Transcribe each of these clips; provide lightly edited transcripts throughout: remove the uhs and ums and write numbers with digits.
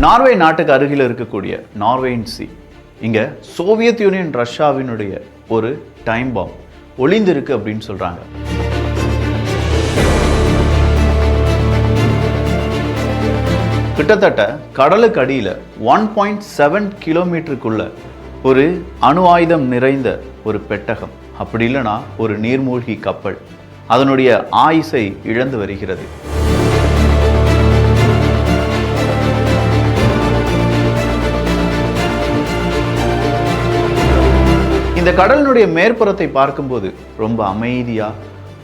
Norway நாட்டுக்கு அருகில் இருக்கக்கூடிய நார்வேயின் சி, இங்க சோவியத் யூனியன் ரஷ்யாவினுடைய ஒரு டைம் பாம் ஒளிந்திருக்கு அப்படின்னு சொல்றாங்க. கிட்டத்தட்ட கடலுக்கு அடியில் 1.7 கிலோமீட்டருக்குள்ள ஒரு அணு ஆயுதம் நிறைந்த ஒரு பெட்டகம், அப்படி இல்லைனா ஒரு நீர்மூழ்கி கப்பல் அதனுடைய ஆயுசை இழந்து வருகிறது. இந்த கடலினுடைய மேற்புறத்தை பார்க்கும்போது ரொம்ப அமைதியா,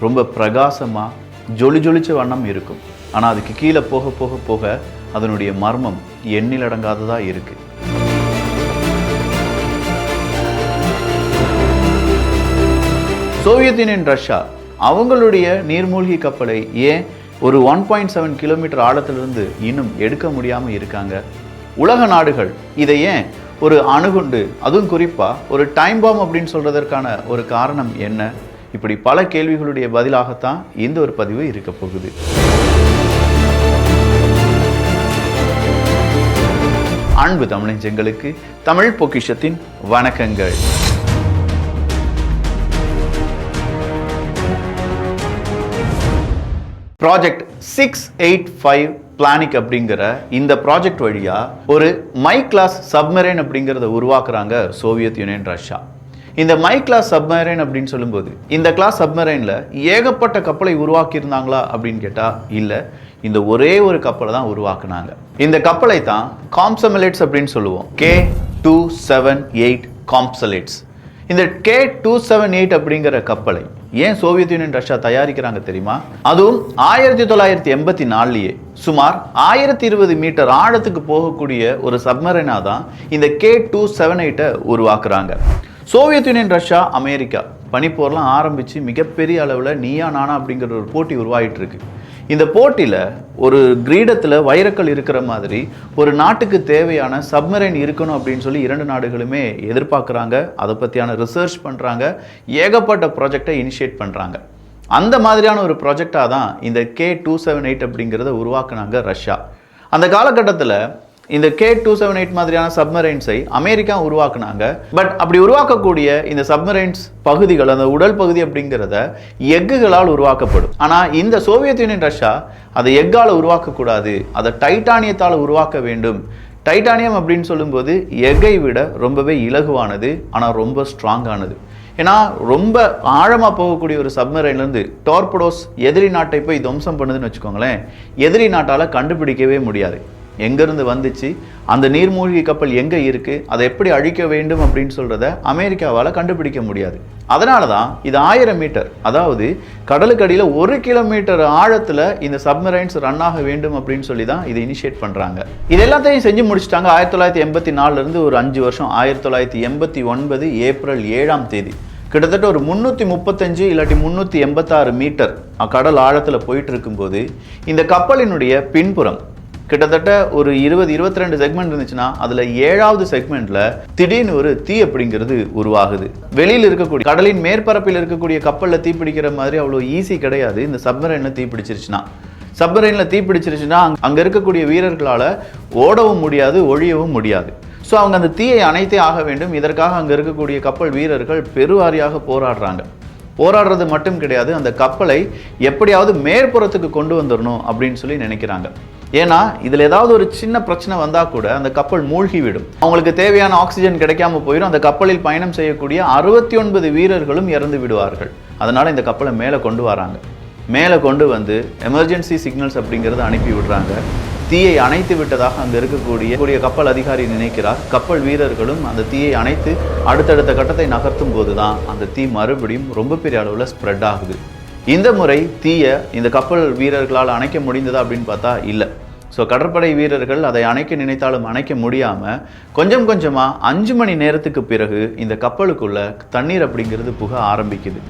ரொம்ப பிரகாசமா, ஜொலிச்ச வண்ணம் இருக்கும். ஆனா அதுக்கு கீழே போக போக போக அதனுடைய மர்மம் எண்ணிலடங்காததா இருக்கு. சோவியத் யூனியன் ரஷ்யா அவங்களுடைய நீர்மூழ்கி கப்பலை ஏன் ஒரு 1.7 கிலோமீட்டர் ஆழத்திலிருந்து இன்னும் எடுக்க முடியாம இருக்காங்க? உலக நாடுகள் இதை ஏன் ஒரு அணுகுண்டு, அதுவும் குறிப்பா ஒரு டைம் பாம் அப்படின்னு சொல்றதற்கான ஒரு காரணம் என்ன? இப்படி பல கேள்விகளுடைய பதிலாகத்தான் இந்த ஒரு பதிவு இருக்க போகுது. அன்பு தமிழஞ்சங்களுக்கு தமிழ் பொக்கிஷத்தின் வணக்கங்கள். ப்ராஜெக்ட் 685 பிளானிக் அப்படிங்கிற இந்த ப்ராஜெக்ட் வழியா ஒரு மை கிளாஸ் சப்மரைன் அப்படிங்கிறத உருவாக்குறாங்க சோவியத் யூனியன் ரஷ்யா. இந்த மை கிளாஸ் சப்மரைன் அப்படின்னு சொல்லும்போது இந்த கிளாஸ் சப்மரைன்ல ஏகப்பட்ட கப்பலை உருவாக்கி இருந்தாங்களா அப்படின்னு கேட்டா இல்ல, இந்த ஒரே ஒரு கப்பலை தான் உருவாக்குனாங்க. இந்த கப்பலை தான் காம்சமெலேட்ஸ் அப்படின்னு சொல்லுவோம். K278 காம்சலேட்ஸ். இந்த K278 அப்படிங்கிற கப்பலை ஏன் சோவியத் யூனியன் ரஷ்யா தயாரிக்கிறாங்க தெரியுமா? அதுவும் 1984 சுமார் 1020 மீட்டர் ஆழத்துக்கு போகக்கூடிய ஒரு சப்மரைனா தான் இந்த K278 உருவாக்குறாங்க. சோவியத் யூனியன் ரஷ்யா அமெரிக்கா பனிப்போர்லாம் ஆரம்பிச்சு மிகப்பெரிய அளவில் நீயா நானா அப்படிங்கிற ஒரு போட்டி உருவாகிட்டு இருக்கு. இந்த போட்டியில் ஒரு கிரீடத்தில் வைரக்கல் இருக்கிற மாதிரி ஒரு நாட்டுக்கு தேவையான சப்மரைன் இருக்கணும் அப்படின்னு சொல்லி இரண்டு நாடுகளுமே எதிர்பார்க்குறாங்க. அதை பற்றியான ரிசர்ச் பண்ணுறாங்க, ஏகப்பட்ட ப்ராஜெக்டை இனிஷியேட் பண்ணுறாங்க. அந்த மாதிரியான ஒரு ப்ராஜெக்டாக தான் இந்த K278 அப்படிங்கிறத உருவாக்குனாங்க ரஷ்யா. அந்த காலகட்டத்தில் இந்த K278 மாதிரியான சப்மரைன்ஸை அமெரிக்கா உருவாக்குனாங்க. பட் அப்படி உருவாக்கக்கூடிய இந்த சப்மரைன்ஸ் பகுதிகள், அந்த உடல் பகுதி அப்படிங்கிறத எக்குகளால் உருவாக்கப்படும். ஆனால் இந்த சோவியத் யூனியன் ரஷ்யா அதை எக்கால் உருவாக்கக்கூடாது, அதை டைட்டானியத்தால் உருவாக்க வேண்டும். டைட்டானியம் அப்படின்னு சொல்லும்போது எக்கை விட ரொம்பவே இலகுவானது, ஆனால் ரொம்ப ஸ்ட்ராங்கானது. ஏன்னா ரொம்ப ஆழமாக போகக்கூடிய ஒரு சப்மரைன்லேருந்து டார்படோஸ் எதிரி நாட்டை போய் துவம்சம் பண்ணுதுன்னு வச்சுக்கோங்களேன், எதிரி நாட்டால் கண்டுபிடிக்கவே முடியாது எங்கேருந்து வந்துச்சு, அந்த நீர்மூழ்கி கப்பல் எங்கே இருக்குது, அதை எப்படி அழிக்க வேண்டும் அப்படின்னு சொல்கிறத அமெரிக்காவால் கண்டுபிடிக்க முடியாது. அதனால தான் இது 1000 மீட்டர், அதாவது கடலுக்கு அடியில் 1 கிலோமீட்டர் ஆழத்தில் இந்த சப்மரைன்ஸ் ரன் ஆக வேண்டும் அப்படின்னு சொல்லி தான் இதை இனிஷியேட் பண்ணுறாங்க. இது எல்லாத்தையும் செஞ்சு முடிச்சிட்டாங்க. 1984 ஒரு 5 வருஷம், 1989 ஏப்ரல் 7ஆம் தேதி கிட்டத்தட்ட ஒரு 335 இல்லாட்டி 386 மீட்டர் கடல் ஆழத்தில் போயிட்டு இருக்கும்போது இந்த கப்பலினுடைய பின்புறம் கிட்டத்தட்ட ஒரு 20-22 செக்மெண்ட் இருந்துச்சுன்னா அதில் 7வது செக்மெண்ட்ல திடீர்னு ஒரு தீ அப்படிங்கிறது உருவாகுது. வெளியில் இருக்கக்கூடிய கடலின் மேற்பரப்பில் இருக்கக்கூடிய கப்பலில் தீப்பிடிக்கிற மாதிரி அவ்வளோ ஈஸி கிடையாது. இந்த சப்மரைனில் தீப்பிடிச்சிருச்சுன்னா, சப்மரைனில் தீப்பிடிச்சிருச்சுன்னா அங்கே இருக்கக்கூடிய வீரர்களால் ஓடவும் முடியாது, ஒழியவும் முடியாது. ஸோ அவங்க அந்த தீயை அணைத்தே ஆக வேண்டும். இதற்காக அங்கே இருக்கக்கூடிய கப்பல் வீரர்கள் பெருவாரியாக போராடுறது மட்டும் கிடையாது, அந்த கப்பலை எப்படியாவது மேற்புறத்துக்கு கொண்டு வந்துடணும் அப்படின்னு சொல்லி நினைக்கிறாங்க. ஏன்னா இதில் ஏதாவது ஒரு சின்ன பிரச்சனை வந்தால் கூட அந்த கப்பல் மூழ்கி விடும். அவங்களுக்கு தேவையான ஆக்சிஜன் கிடைக்காம போயிடும். அந்த கப்பலில் பயணம் செய்யக்கூடிய 69 வீரர்களும் இறந்து விடுவார்கள். அதனால இந்த கப்பலை மேலே கொண்டு வராங்க. மேலே கொண்டு வந்து எமர்ஜென்சி சிக்னல்ஸ் அப்படிங்கிறத அனுப்பி விடுறாங்க. தீயை அணைத்து விட்டதாக அங்கே இருக்கக்கூடிய கப்பல் அதிகாரி நினைக்கிறார். கப்பல் வீரர்களும் அந்த தீயை அணைத்து அடுத்தடுத்த கட்டத்தை நகர்த்தும் போது தான் அந்த தீ மறுபடியும் ரொம்ப பெரிய அளவில் ஸ்ப்ரெட் ஆகுது. இந்த முறை தீயை இந்த கப்பல் வீரர்களால் அணைக்க முடிந்ததா அப்படின்னு பார்த்தா இல்லை. ஸோ கடற்படை வீரர்கள் அதை அணைக்க நினைத்தாலும் அணைக்க முடியாமல் கொஞ்சம் கொஞ்சமாக 5 மணி நேரத்துக்கு பிறகு இந்த கப்பலுக்குள்ள தண்ணீர் அப்படிங்கிறது புக ஆரம்பிக்குது.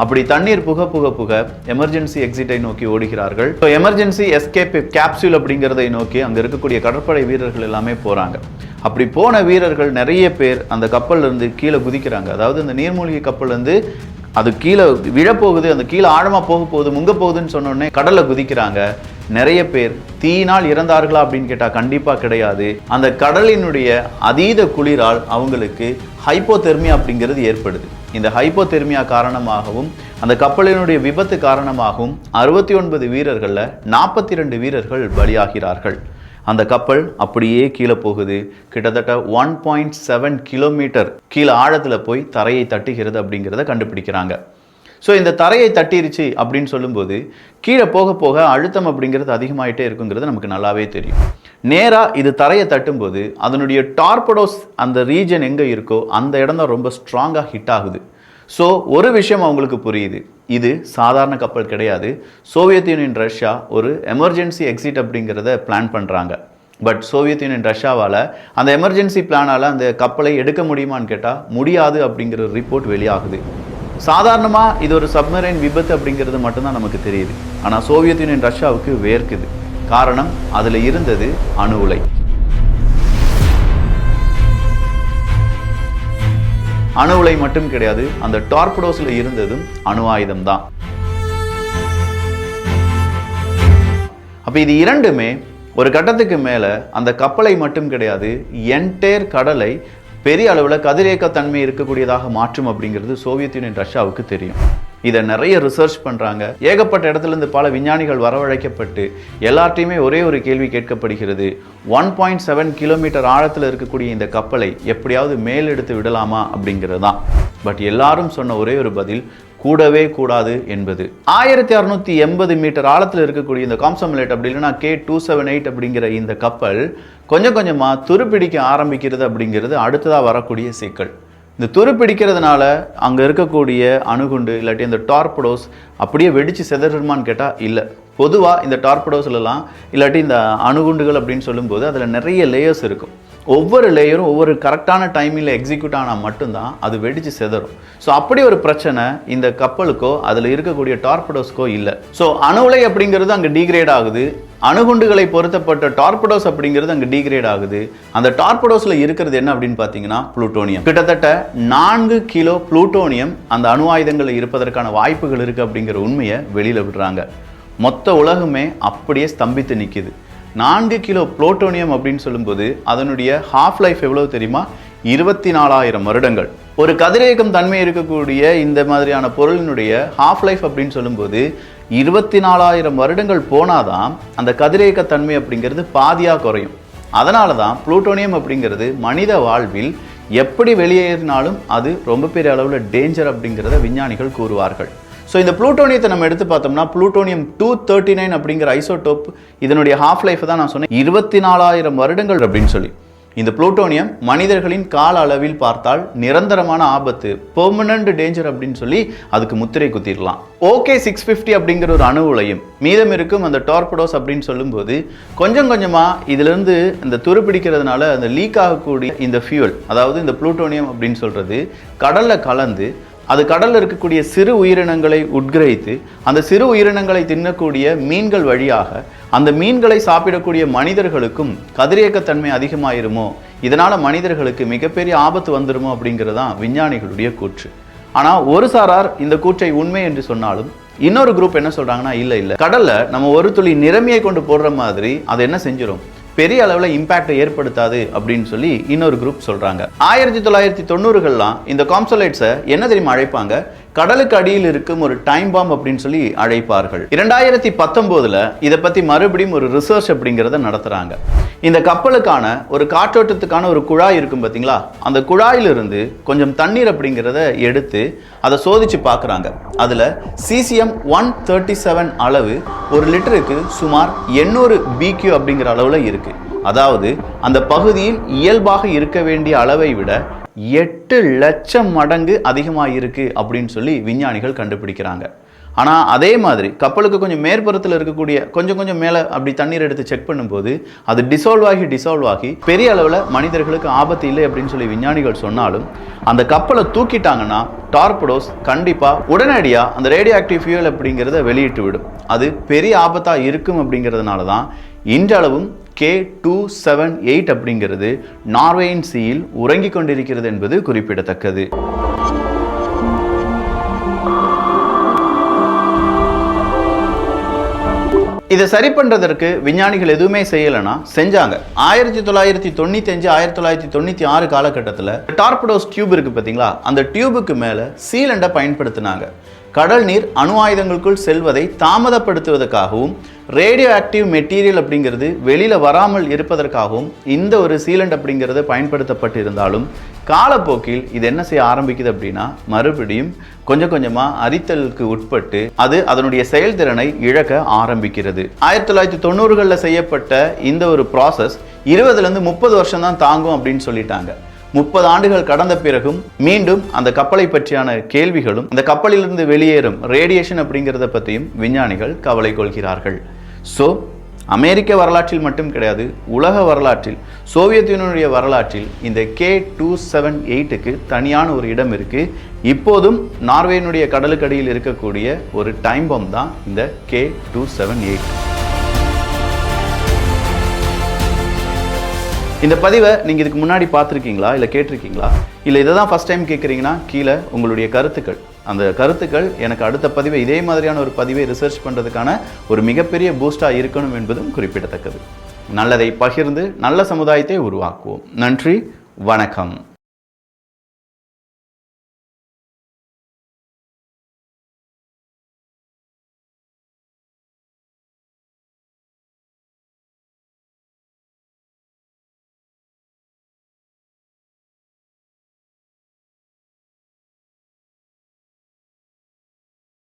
அப்படி தண்ணீர் புக எமர்ஜென்சி எக்ஸிட்டை நோக்கி ஓடுகிறார்கள். ஸோ எமர்ஜென்சி எஸ்கேப் கேப்சூல் அப்படிங்கிறதை நோக்கி அங்கே இருக்கக்கூடிய கடற்படை வீரர்கள் எல்லாமே போகிறாங்க. அப்படி போன வீரர்கள் நிறைய பேர் அந்த கப்பல்ல இருந்து கீழே குதிக்கிறாங்க. அதாவது இந்த நீர்மூழ்கி கப்பல் வந்து அது கீழே விழப்போகுது, அந்த கீழே ஆழமாக போக போகுது, முங்க போகுதுன்னு சொன்னோடனே கடலில் குதிக்கிறாங்க. நிறைய பேர் தீயினால் இறந்தார்களா அப்படின்னு கேட்டால் கண்டிப்பாக கிடையாது. அந்த கடலினுடைய அதீத குளிரால் அவங்களுக்கு ஹைப்போதெர்மியா அப்படிங்கிறது ஏற்படுது. இந்த ஹைப்போதெர்மியா காரணமாகவும் அந்த கப்பலினுடைய விபத்து காரணமாகவும் 69 வீரர்களில் 42 வீரர்கள் பலியாகிறார்கள். அந்த கப்பல் அப்படியே கீழே போகுது. கிட்டத்தட்ட 1.7 கிலோமீட்டர் கீழே ஆழத்தில் போய் தரையை தட்டுகிறது அப்படிங்கிறத கண்டுபிடிக்கிறாங்க. ஸோ இந்த தரையை தட்டிருச்சு அப்படின்னு சொல்லும்போது கீழே போக போக அழுத்தம் அப்படிங்கிறது அதிகமாகிட்டே இருக்குங்கிறது நமக்கு நல்லாவே தெரியும். நேராக இது தரையை தட்டும்போது அதனுடைய டார்படோஸ் அந்த ரீஜன் எங்கே இருக்கோ அந்த இடம் தான் ரொம்ப ஸ்ட்ராங்காக ஹிட் ஆகுது. ஸோ ஒரு விஷயம் அவங்களுக்கு புரியுது, இது சாதாரண கப்பல் கிடையாது. சோவியத் யூனியன் ரஷ்யா ஒரு எமர்ஜென்சி எக்ஸிட் அப்படிங்கிறத பிளான் பண்ணுறாங்க. பட் சோவியத் யூனியன் ரஷ்யாவால் அந்த எமர்ஜென்சி பிளானால் அந்த கப்பலை எடுக்க முடியுமான்னு கேட்டால் முடியாது அப்படிங்கிற ஒரு ரிப்போர்ட் வெளியாகுது. சாதாரணமாக இது ஒரு சப்மரைன் விபத்து அப்படிங்கிறது மட்டும்தான் நமக்கு தெரியுது. ஆனால் சோவியத் யூனியன் ரஷ்யாவுக்கு வேர்க்குது. காரணம், அதில் இருந்தது அணு உலை. அணு உலை மட்டும் கிடையாது, அந்த டார்படோஸில் இருந்ததும் அணு ஆயுதம் தான். அப்போ இது இரண்டுமே ஒரு கட்டத்துக்கு மேலே அந்த கப்பலை மட்டும் கிடையாது, என்டையர் கடலை பெரிய அளவில் கதிரியக்க தன்மை இருக்கக்கூடியதாக மாற்றும் அப்படிங்கிறது சோவியத் யூனியன் ரஷ்யாவுக்கு தெரியும். இதை நிறைய ரிசர்ச் பண்ணுறாங்க. ஏகப்பட்ட இடத்துலேருந்து பல விஞ்ஞானிகள் வரவழைக்கப்பட்டு எல்லார்ட்டையுமே ஒரே ஒரு கேள்வி கேட்கப்படுகிறது, 1.7 கிலோமீட்டர் ஆழத்தில் இருக்கக்கூடிய இந்த கப்பலை எப்படியாவது மேலெடுத்து விடலாமா அப்படிங்கிறது தான். பட் எல்லாரும் சொன்ன ஒரே ஒரு பதில், கூடவே கூடாது என்பது. 1680 மீட்டர் ஆழத்தில் இருக்கக்கூடிய இந்த காம்சோமிலேட் அப்படி இல்லைன்னா K278 அப்படிங்கிற இந்த கப்பல் கொஞ்சம் கொஞ்சமாக துருப்பிடிக்க ஆரம்பிக்கிறது அப்படிங்கிறது அடுத்ததாக வரக்கூடிய சிக்கல். இந்த துருப்பிடிக்கிறதுனால அங்கே இருக்கக்கூடிய அணுகுண்டு இல்லாட்டி இந்த டார்படோஸ் அப்படியே வெடித்து செதறுமான்னு கேட்டால் இல்லை. பொதுவாக இந்த டார்படோஸ்லாம் இல்லாட்டி இந்த அணுகுண்டுகள் அப்படின்னு சொல்லும்போது அதில் நிறைய லேயர்ஸ் இருக்கும். ஒவ்வொரு லேயரும் ஒவ்வொரு கரெக்டான டைமில் எக்ஸிக்யூட் ஆனால் மட்டும்தான் அது வெடித்து செதறும். ஸோ அப்படி ஒரு பிரச்சனை இந்த கப்பலுக்கோ அதில் இருக்கக்கூடிய டார்படோஸ்க்கோ இல்லை. ஸோ அணு உலை அப்படிங்கிறது அங்கே டீக்ரேட் ஆகுது. அணுகுண்டுகளை பொருத்தப்பட்ட டார்படோஸ் அப்படிங்கிறது அங்கே டீக்ரேட் ஆகுது. அந்த டார்படோஸில் இருக்கிறது என்ன அப்படின்னு பார்த்தீங்கன்னா புளூட்டோனியம். கிட்டத்தட்ட 4 கிலோ புளூட்டோனியம் அந்த அணு ஆயுதங்களில் இருப்பதற்கான வாய்ப்புகள் இருக்குது அப்படிங்கிற உண்மையை வெளியில் விடுறாங்க. மொத்த உலகமே அப்படியே ஸ்தம்பித்து நிற்கிது. 4 கிலோ புளூட்டோனியம் அப்படின்னு சொல்லும்போது அதனுடைய ஹாஃப் லைஃப் எவ்வளவு தெரியுமா? 24,000 வருடங்கள். ஒரு கதிரியக்கம் தன்மை இருக்கக்கூடிய இந்த மாதிரியான பொருளினுடைய ஹாஃப் லைஃப் அப்படின்னு சொல்லும்போது 24,000 வருடங்கள் போனாதான் அந்த கதிரியக்க தன்மை அப்படிங்கிறது பாதியாக குறையும். அதனால தான் புளூட்டோனியம் அப்படிங்கிறது மனித வாழ்வில் எப்படி வெளியேறினாலும் அது ரொம்ப பெரிய அளவில் டேஞ்சர் அப்படிங்கிறத விஞ்ஞானிகள் கூறுவார்கள். ஸோ இந்த புளூட்டோனியத்தை நம்ம எடுத்து பார்த்தோம்னா புளூட்டோனியம் 239 அப்படிங்கிற ஐசோடோப் இதனுடைய ஹாஃப் லைஃப் தான் நான் சொன்னேன் 24,000 வருடங்கள் அப்படின்னு சொல்லி. இந்த புளூட்டோனியம் மனிதர்களின் கால அளவில் பார்த்தால் நிரந்தரமான ஆபத்து, பெர்மனன்ட் டேஞ்சர் அப்படின்னு சொல்லி அதுக்கு முத்திரை குத்திடலாம். OK650 அப்படிங்கிற ஒரு அணு உலையும் மீதம் இருக்கும் அந்த டார்படோஸ் அப்படின்னு சொல்லும்போது கொஞ்சம் கொஞ்சமாக இதிலிருந்து இந்த துருப்பிடிக்கிறதுனால அந்த லீக் ஆகக்கூடிய இந்த ஃபியூல், அதாவது இந்த புளூட்டோனியம் அப்படின்னு சொல்கிறது கடலில் கலந்து அது கடலில் இருக்கக்கூடிய சிறு உயிரினங்களை உட்கிரகித்து அந்த சிறு உயிரினங்களை தின்னக்கூடிய மீன்கள் வழியாக அந்த மீன்களை சாப்பிடக்கூடிய மனிதர்களுக்கும் கதிரியக்கத்தன்மை அதிகமாயிருமோ, இதனால் மனிதர்களுக்கு மிகப்பெரிய ஆபத்து வந்துடுமோ அப்படிங்கிறது தான் விஞ்ஞானிகளுடைய கூற்று. ஆனால் ஒரு சாரார் இந்த கூற்றை உண்மை என்று சொன்னாலும் இன்னொரு குரூப் என்ன சொல்கிறாங்கன்னா, இல்லை கடலில் நம்ம ஒரு துளி நிறமியை கொண்டு போடுற மாதிரி அதை என்ன செஞ்சிடும், பெரிய அளவில் இம்பாக்டை ஏற்படுத்தாது அப்படின்னு சொல்லி இன்னொரு குரூப் சொல்கிறாங்க. 1990கள்லாம் இந்த காம்சோலைட்ஸை என்ன தெரியுமா அழைப்பாங்க, கடலுக்கு அடியில் இருக்கும் ஒரு டைம் பாம் அப்படின்னு சொல்லி அழைப்பார்கள். 2019 இதை பற்றி மறுபடியும் ஒரு ரிசர்ச் அப்படிங்கிறத நடத்துகிறாங்க. இந்த கப்பலுக்கான ஒரு காற்றோட்டத்துக்கான ஒரு குழாய் இருக்கும் பார்த்தீங்களா, அந்த குழாயிலிருந்து கொஞ்சம் தண்ணீர் அப்படிங்கிறத எடுத்து அதை சோதிச்சு பார்க்குறாங்க. அதில் cesium 137 அளவு ஒரு லிட்டருக்கு சுமார் 800 BQ அப்படிங்கிற அளவில் இருக்குது. அதாவது அந்த பகுதியில் இயல்பாக இருக்க வேண்டிய அளவை விட 8 லட்சம் மடங்கு அதிகமாக இருக்கு அப்படின்னு சொல்லி விஞ்ஞானிகள் கண்டுபிடிக்கிறாங்க. ஆனால் அதே மாதிரி கப்பலுக்கு கொஞ்சம் மேற்புறத்தில் இருக்கக்கூடிய கொஞ்சம் மேலே அப்படி தண்ணீர் எடுத்து செக் பண்ணும்போது அது டிசால்வ் ஆகி பெரிய அளவில் மனிதர்களுக்கு ஆபத்து இல்லை அப்படின்னு சொல்லி விஞ்ஞானிகள் சொன்னாலும் அந்த கப்பலை தூக்கிட்டாங்கன்னா டார்படோஸ் கண்டிப்பாக உடனடியாக அந்த ரேடியோ ஆக்டிவ் ஃபியூல் அப்படிங்கிறத வெளியிட்டு விடும். அது பெரிய ஆபத்தாக இருக்கும் அப்படிங்கிறதுனால தான் இன்றளவும் K278 அப்படிங்கிறது நார்வேயின் சீயில் உறங்கிக் கொண்டிருக்கிறது என்பது குறிப்பிடத்தக்கது. இதை சரி பண்றதற்கு விஞ்ஞானிகள் எதுவுமே செய்யலைன்னா செஞ்சாங்க. 1995 1996 காலகட்டத்தில் டார்படோஸ் டியூப் இருக்கு பார்த்தீங்களா, அந்த டியூபுக்கு மேலே சீலண்டை பயன்படுத்தினாங்க. கடல் நீர் அணு ஆயுதங்களுக்குள் செல்வதை தாமதப்படுத்துவதற்காகவும் ரேடியோ ஆக்டிவ் மெட்டீரியல் அப்படிங்கிறது வெளியில் வராமல் இருப்பதற்காகவும் இந்த ஒரு சீலண்ட் அப்படிங்கிறது பயன்படுத்தப்பட்டு இருந்தாலும் காலப்போக்கில் இது என்ன செய்ய ஆரம்பிக்குது அப்படின்னா மறுபடியும் கொஞ்சம் கொஞ்சமாக அரித்தலுக்கு உட்பட்டு அது அதனுடைய செயல்திறனை இழக்க ஆரம்பிக்கிறது. 1990களில் செய்யப்பட்ட இந்த ஒரு ப்ராசஸ் 20லேருந்து 30 வருஷம் தான் தாங்கும் அப்படின்னு சொல்லிட்டாங்க. 30 ஆண்டுகள் கடந்த பிறகும் மீண்டும் அந்த கப்பலை பற்றியான கேள்விகளும் அந்த கப்பலிலிருந்து வெளியேறும் ரேடியேஷன் அப்படிங்கிறத பற்றியும் விஞ்ஞானிகள் கவலை கொள்கிறார்கள். ஸோ அமெரிக்க வரலாற்றில் மட்டும் கிடையாது, உலக வரலாற்றில், சோவியத் யூனியனுடைய வரலாற்றில் இந்த K278க்கு தனியான ஒரு இடம் இருக்கு. இப்போதும் நார்வேயினுடைய கடலுக்கடியில் இருக்கக்கூடிய ஒரு டைம் பாம் தான் இந்த K278. இந்த பதிவை நீங்கள் இதுக்கு முன்னாடி பார்த்துருக்கீங்களா, இல்லை கேட்டிருக்கீங்களா, இல்லை இதை தான் ஃபஸ்ட் டைம் கேட்குறீங்கன்னா கீழே உங்களுடைய கருத்துக்கள், அந்த கருத்துக்கள் எனக்கு அடுத்த பதிவை இதே மாதிரியான ஒரு பதிவை ரிசர்ச் பண்ணுறதுக்கான ஒரு மிகப்பெரிய பூஸ்டாக இருக்கணும் என்பதும் குறிப்பிடத்தக்கது. நல்லதை பகிர்ந்து நல்ல சமுதாயத்தை உருவாக்குவோம். நன்றி, வணக்கம்.